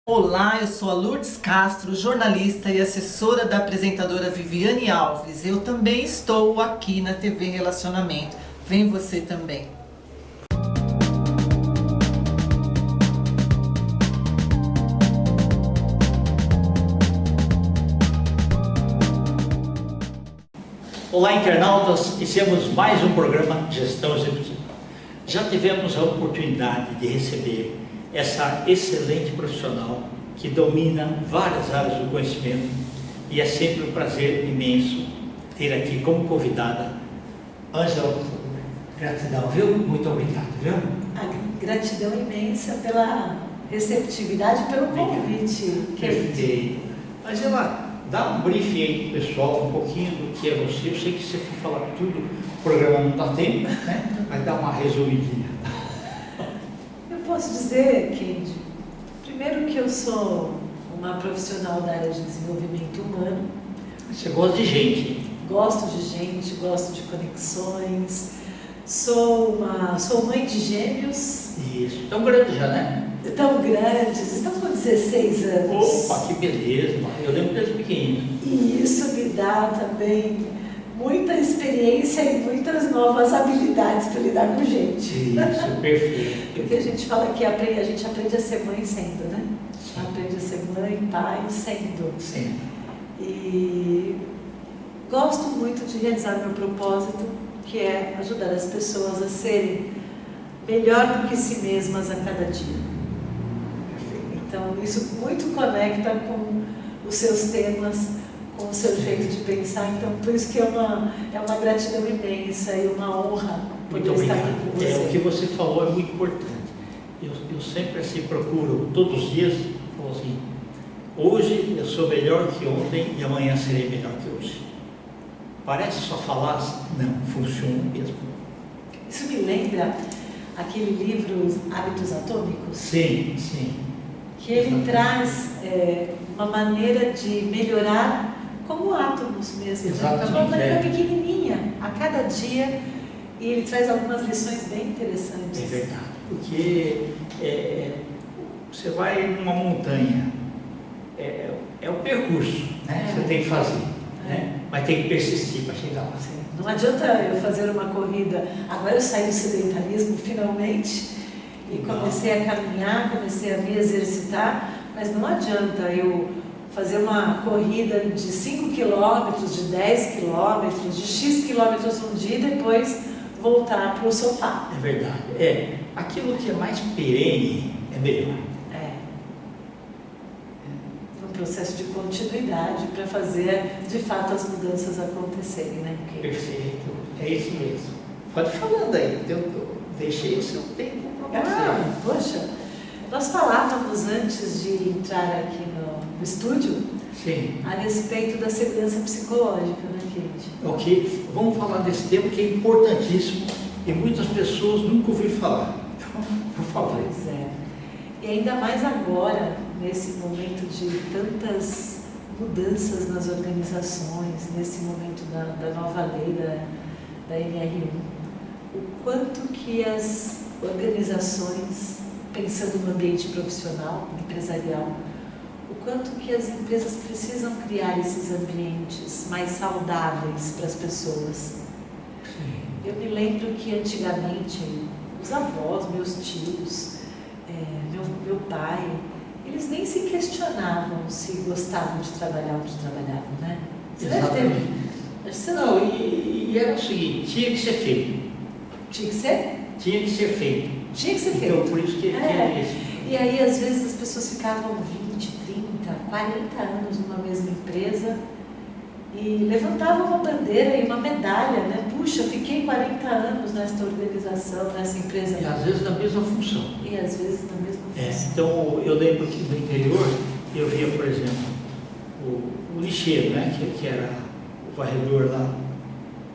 Olá, eu sou a Lourdes Castro, jornalista e assessora da apresentadora Viviane Alves. Eu também estou aqui na TV Relacionamento. Vem você também. Olá, internautas, iniciamos mais um programa Gestão Executiva. Já tivemos a oportunidade de receber essa excelente profissional que domina várias áreas do conhecimento e é sempre um prazer imenso ter aqui como convidada Ângela. Gratidão, viu? Muito obrigado, viu? A gratidão imensa pela receptividade e pelo convite. Perfeito. Ângela, dá um briefing aí pro pessoal, um pouquinho do que é você. Eu sei que se for falar tudo, o programa não dá tempo, né? Mas dá uma resumidinha. Eu posso dizer, Kendi, primeiro que eu sou uma profissional da área de desenvolvimento humano. Você gosta de gente? Gosto de gente, gosto de conexões. Sou mãe de gêmeos. Isso. Tão grande já, né? Tão grandes, estão com 16 anos. Opa, que beleza! Eu lembro desde pequenininho. E isso me dá também muita experiência e muitas novas habilidades para lidar com gente. Isso, perfeito. Porque a gente fala que a gente aprende a ser mãe sendo, né? Sim. Aprende a ser mãe, pai, sendo. Sim. E gosto muito de realizar meu propósito, que é ajudar as pessoas a serem melhor do que si mesmas a cada dia. Então, isso muito conecta com os seus temas, com o seu jeito de pensar. Então, por isso que é uma gratidão imensa e uma honra poder Muito estar obrigado. aqui com você. O que você falou é muito importante. Eu sempre assim procuro, todos os dias, falo assim, hoje eu sou melhor que ontem e amanhã serei melhor que hoje. Parece só falar, não, funciona mesmo. Isso me lembra aquele livro Hábitos Atômicos? Sim, sim. Que ele traz uma maneira de melhorar como átomos mesmo, Exatamente, de uma maneira pequenininha, a cada dia, e ele traz algumas lições bem interessantes. É verdade, porque você vai numa montanha, é o percurso, né? Você tem que fazer, né? Mas tem que persistir para chegar lá. Não adianta eu fazer uma corrida, agora eu saí do sedentarismo finalmente, e comecei a caminhar, comecei a me exercitar, mas não adianta eu fazer uma corrida de 5 quilômetros, de 10 quilômetros, de X quilômetros um dia e depois voltar para o sofá. É verdade. Aquilo que é mais perene é melhor. Um processo de continuidade para fazer, de fato, as mudanças acontecerem, né? Perfeito. É isso mesmo. Pode falando aí. Eu deixei o seu tempo. Poxa, nós falávamos antes de entrar aqui no estúdio. Sim. A respeito da segurança psicológica, né, Kate? Ok, vamos falar desse tema que é importantíssimo e muitas pessoas nunca ouviram falar. Então, por favor. Pois é. E ainda mais agora, nesse momento de tantas mudanças nas organizações, nesse momento da nova lei da NR1, o quanto que as organizações, pensando no ambiente profissional, empresarial, o quanto que as empresas precisam criar esses ambientes mais saudáveis para as pessoas. Sim. Eu me lembro que antigamente, os avós, meus tios, meu pai, eles nem se questionavam se gostavam de trabalhar onde trabalhavam, né? Você Exatamente. deve ter... Não, e era o seguinte, tinha que ser feito. Tinha que ser? Tinha que ser feito. Tinha que ser feito. Então, por isso que tinha isso. E aí, às vezes, as pessoas ficavam 20, 30, 40 anos numa mesma empresa e levantavam uma bandeira e uma medalha, né? Puxa, fiquei 40 anos nesta organização, nessa empresa. E às vezes na mesma função. E às vezes na mesma função. Então, eu lembro que no interior, eu via, por exemplo, o lixeiro, né? Que era o varredor lá,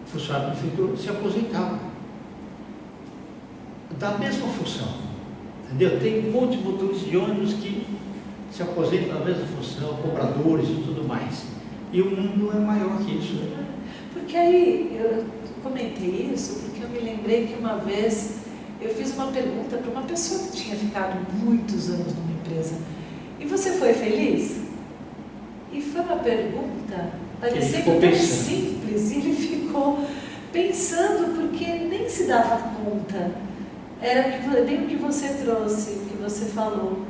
funcionário da prefeitura, se aposentava. Da mesma função, entendeu? Tem um monte de motores de ônibus que se aposentam na mesma função, cobradores e tudo mais. E o mundo é maior que isso, né? Porque aí, eu comentei isso porque eu me lembrei que uma vez eu fiz uma pergunta para uma pessoa que tinha ficado muitos anos numa empresa. E você foi feliz? E foi uma pergunta, parecia que ficou tão pensando. simples, e ele ficou pensando porque nem se dava conta. Era bem o que você trouxe, o que você falou.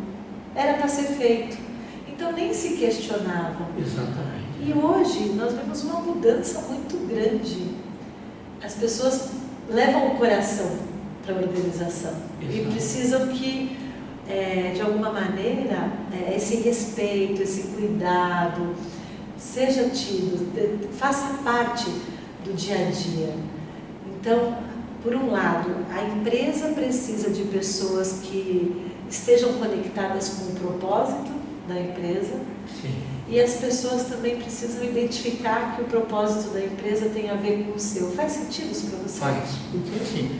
Era para ser feito. Então nem se questionava. Exatamente. E hoje nós vemos uma mudança muito grande. As pessoas levam o coração para a organização. Exato. E precisam que, de alguma maneira, esse respeito, esse cuidado seja tido, faça parte do dia a dia. Então, por um lado, a empresa precisa de pessoas que estejam conectadas com o propósito da empresa. Sim. E as pessoas também precisam identificar que o propósito da empresa tem a ver com o seu. Faz sentido isso para você? Faz. Porque assim,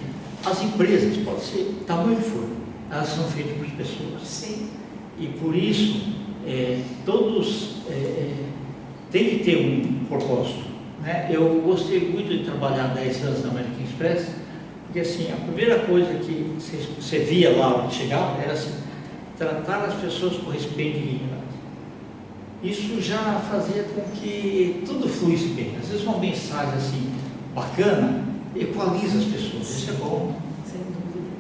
as empresas, pode ser tamanho que for, elas são feitas por pessoas. Sim. E por isso, todos têm que ter um propósito. Né? Eu gostei muito de trabalhar 10 anos na American Express, porque assim, a primeira coisa que você via lá onde chegava era assim, tratar as pessoas com respeito e dignidade. Isso já fazia com que tudo fluísse bem. Às vezes uma mensagem assim, bacana, equaliza as pessoas. Isso é bom. Sem dúvida.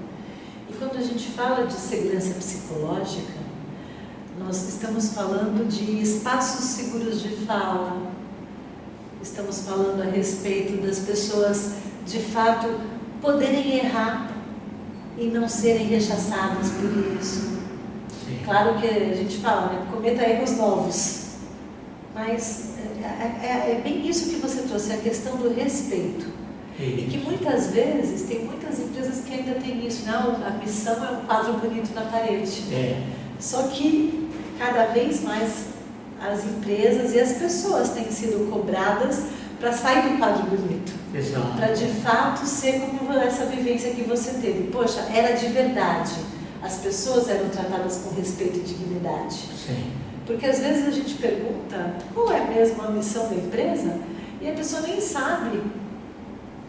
E quando a gente fala de segurança psicológica, nós estamos falando de espaços seguros de fala, estamos falando a respeito das pessoas, de fato, poderem errar e não serem rechaçadas por isso. Sim. Claro que a gente fala, né? Cometa erros novos, mas é bem isso que você trouxe, a questão do respeito. E que muitas vezes, tem muitas empresas que ainda tem isso, não, a missão é um quadro bonito na parede. Só que cada vez mais as empresas e as pessoas têm sido cobradas para sair do quadro bonito. Exato. Para de fato ser como essa vivência que você teve. Poxa, era de verdade. As pessoas eram tratadas com respeito e dignidade. Sim. Porque às vezes a gente pergunta qual é mesmo a missão da empresa e a pessoa nem sabe.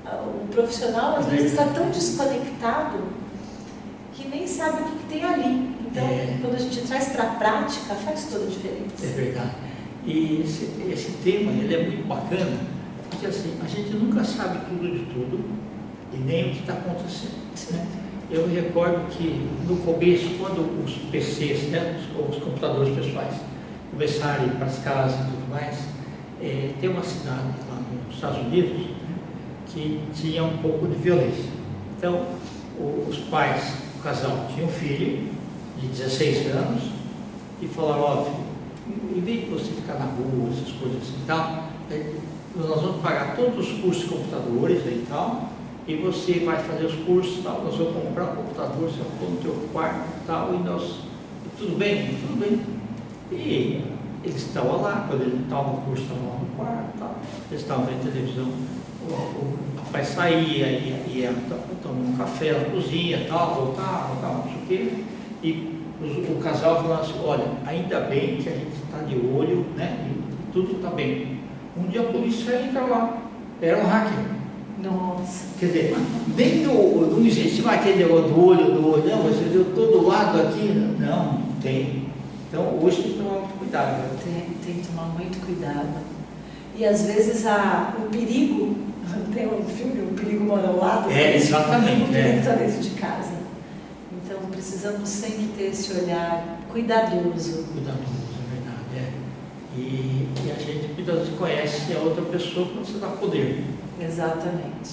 O profissional às vezes está tão desconectado que nem sabe o que tem ali. Então, quando a gente traz para a prática, faz toda a diferença. É verdade. E esse tema, ele é muito bacana, porque assim, a gente nunca sabe tudo de tudo e nem o que está acontecendo. Né? Eu me recordo que no começo, quando os PCs, né, os computadores pessoais, começaram a ir para as casas e tudo mais, tem uma cidade lá nos Estados Unidos, né, que tinha um pouco de violência. Então, os pais, o casal, tinha um filho de 16 anos e falaram, ó, filho, em vez de você ficar na rua, essas coisas assim e tal, nós vamos pagar todos os cursos de computadores e tal, e você vai fazer os cursos e tal, nós vamos comprar um computador, você vai pôr no teu quarto e tal, tudo bem? Tudo bem. E eles estavam lá, quando ele estava no curso, estavam lá no quarto e tal, eles estavam vendo televisão, o rapaz saía, ia tomar um café na cozinha e tal, voltava, não sei o quê, e o casal falou assim, olha, ainda bem que a gente está de olho, né, e tudo está bem. Um dia a polícia entra lá, era um hacker. Nossa. Quer dizer, nem não existe mais aquele negócio do olho, não, você viu todo lado aqui? Não tem. Então hoje tem que tomar muito cuidado. Né? Tem que tomar muito cuidado. E às vezes o perigo, tem um filme, o perigo mora ao lado. Exatamente. O perigo está dentro de casa. Então precisamos sempre ter esse olhar cuidadoso. Cuidadoso, é verdade. E a gente muitas vezes conhece a outra pessoa quando você dá poder. Exatamente.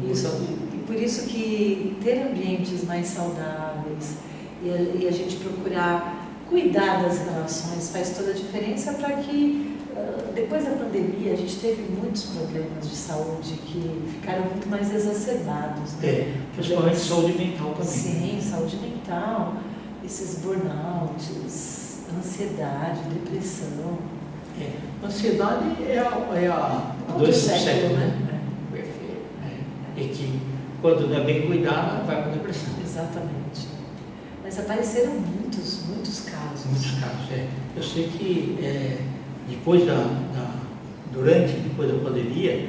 E por isso que ter ambientes mais saudáveis e a gente procurar cuidar das relações faz toda a diferença para que depois da pandemia a gente teve muitos problemas de saúde que ficaram muito mais exacerbados. Né? Principalmente saúde mental também. Sim, saúde mental, esses burnouts, ansiedade, depressão. Ansiedade é a doença do século, né? Perfeito. E que, quando não é bem cuidada, vai para a depressão. Exatamente. Mas apareceram muitos casos. Muitos casos, Eu sei que depois depois da pandemia,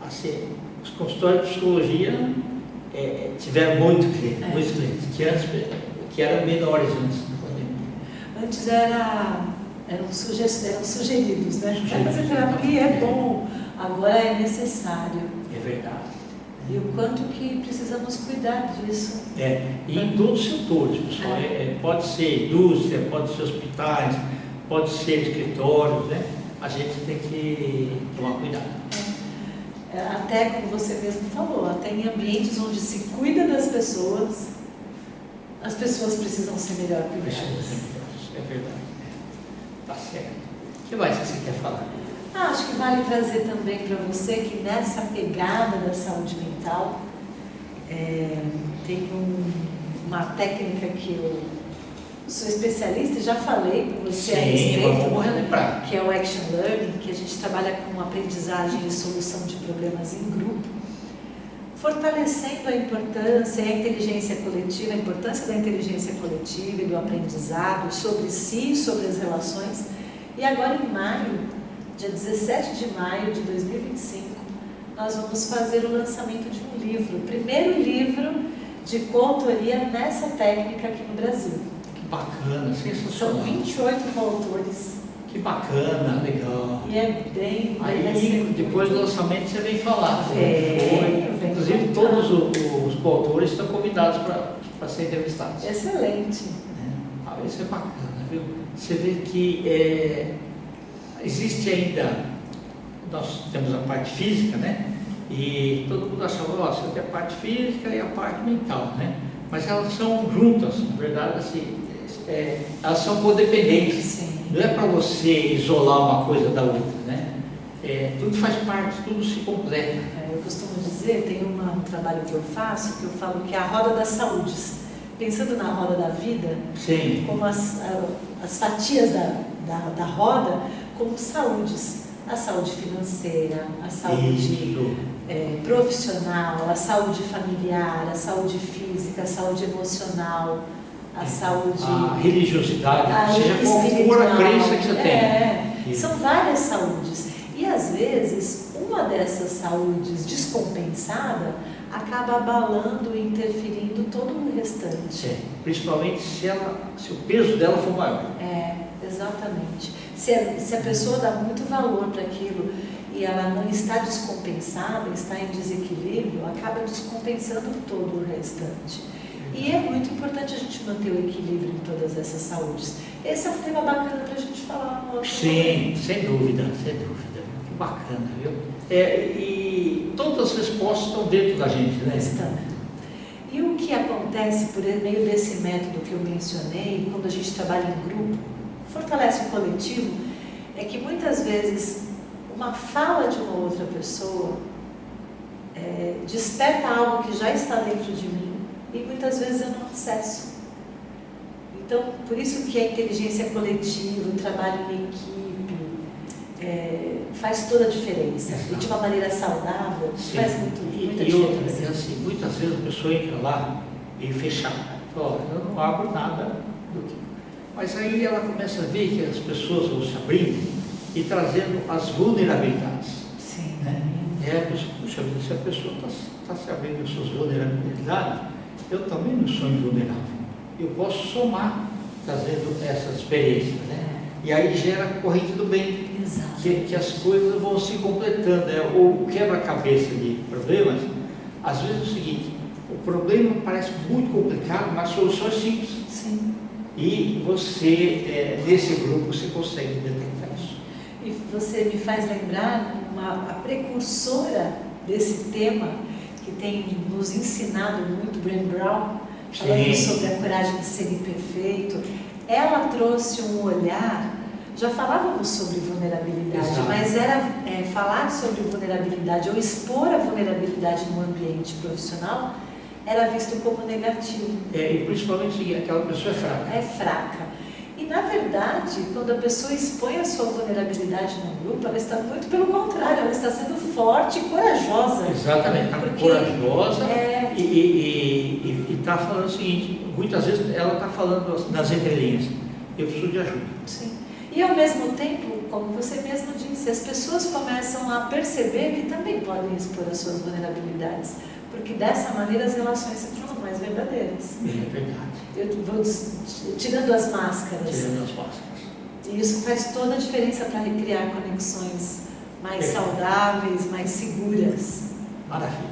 assim, os consultórios de psicologia tiveram muitos clientes, que eram menores antes da pandemia. Antes eram sugeridos, né? Vai fazer terapia, é bom, agora é necessário. É verdade. E o quanto que precisamos cuidar disso. E em todos os setores, pessoal. Pode ser indústria, pode ser hospitais, pode ser escritórios, né? A gente tem que tomar cuidado. Até, como você mesmo falou, até em ambientes onde se cuida das pessoas, as pessoas precisam ser melhor cuidadas. É verdade. Tá certo. O que mais você quer falar? Acho que vale trazer também para você que nessa pegada da saúde mental tem uma técnica que eu sou especialista e já falei com você a respeito, vamos relembrar. Que é o Action Learning, que a gente trabalha com aprendizagem e solução de problemas em grupo, fortalecendo a importância e a inteligência coletiva, a importância da inteligência coletiva e do aprendizado sobre si, sobre as relações. E agora em maio, dia 17 de maio de 2025, nós vamos fazer o lançamento de um livro, o primeiro livro de coautoria nessa técnica aqui no Brasil. Que bacana, sensacional. São 28 coautores. Que bacana, legal. E é bem... Aí, depois do lançamento, você vem falar. Inclusive, contar. todos os coautores estão convidados para serem entrevistados. Excelente. Isso é bacana, viu? Você vê que existe ainda, nós temos a parte física, né? E todo mundo acha, você tem a parte física e a parte mental, né? Mas elas são juntas, na verdade, assim, elas são codependentes. Sim. Não é para você isolar uma coisa da outra, né? Tudo faz parte, tudo se completa. Eu costumo dizer, tem um trabalho que eu faço, que eu falo que é a roda das saúdes. Pensando na roda da vida, Sim. como as fatias da roda, como saúdes. A saúde financeira, a saúde profissional, a saúde familiar, a saúde física, a saúde emocional, a saúde... A religiosidade, seja qual for a crença que você tem. São várias saúdes. E às vezes, uma dessas saúdes descompensada acaba abalando e interferindo todo o restante. Principalmente se o peso dela for maior. Exatamente. Se a pessoa dá muito valor para aquilo e ela não está descompensada, está em desequilíbrio, acaba descompensando todo o restante. E é muito importante a gente manter o equilíbrio em todas essas saúdes. Esse é um tema bacana para a gente falar no outro Sim, sem dúvida, sem dúvida. Que bacana, viu? E todas as respostas estão dentro da gente, né? Estão. E o que acontece por meio desse método que eu mencionei, quando a gente trabalha em grupo, fortalece o coletivo, é que muitas vezes uma fala de uma outra pessoa desperta algo que já está dentro de mim e muitas vezes eu não acesso. Então, por isso que a inteligência coletiva, o trabalho em equipe, faz toda a diferença. E de uma maneira saudável, faz muita diferença. E assim, muitas vezes a pessoa entra lá e fechada. Fala, eu não abro nada do que... Mas aí ela começa a ver que as pessoas vão se abrindo e trazendo as vulnerabilidades. Sim. Né? Puxa vida, se a pessoa está se abrindo as suas vulnerabilidades, eu também não sou invulnerável. Eu posso somar trazendo essas experiências, né? E aí gera a corrente do bem. Exato. Que as coisas vão se completando. O quebra-cabeça de problemas, às vezes é o seguinte, o problema parece muito complicado, mas a solução é simples. Sim. E você, nesse grupo, você consegue detectar isso. E você me faz lembrar a precursora desse tema, que tem nos ensinado muito, Brené Brown, falando sobre a coragem de ser imperfeito. Ela trouxe um olhar, já falávamos sobre vulnerabilidade, Exato. mas era falar sobre vulnerabilidade ou expor a vulnerabilidade no ambiente profissional era visto como negativo. E principalmente aquela pessoa é fraca. É fraca. E na verdade, quando a pessoa expõe a sua vulnerabilidade no grupo, ela está muito pelo contrário, ela está sendo forte e corajosa. Exatamente, está corajosa e está falando o seguinte, muitas vezes ela está falando nas entrelinhas, eu preciso de ajuda. Sim. E ao mesmo tempo, como você mesmo disse, as pessoas começam a perceber que também podem expor as suas vulnerabilidades. porque dessa maneira as relações se tornam mais verdadeiras. É verdade. Eu vou tirando as máscaras. Tirando as máscaras. E isso faz toda a diferença para recriar conexões mais saudáveis, mais seguras. Maravilha.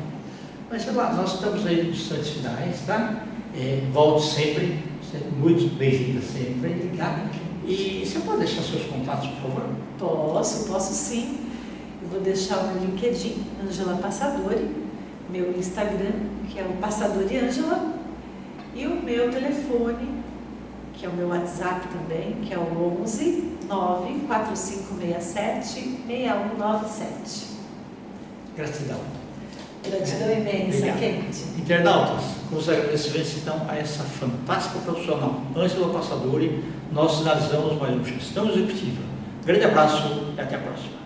Mas sei lá, nós estamos aí nos instantes finais, tá? Volte sempre, muito bem-vinda sempre, tá? E você pode deixar seus contatos, por favor? Posso sim. Eu vou deixar o meu LinkedIn, Ângela Passadori, meu Instagram, que é o Passadori Ângela, e o meu telefone, que é o meu WhatsApp também, que é o 11 94567 6197. Gratidão. Gratidão imensa, Kennedy. Internautas, com os agradecimentos então a essa fantástica profissional, Ângela Passadori, nós finalizamos mais uma gestão executiva. Grande abraço e até a próxima.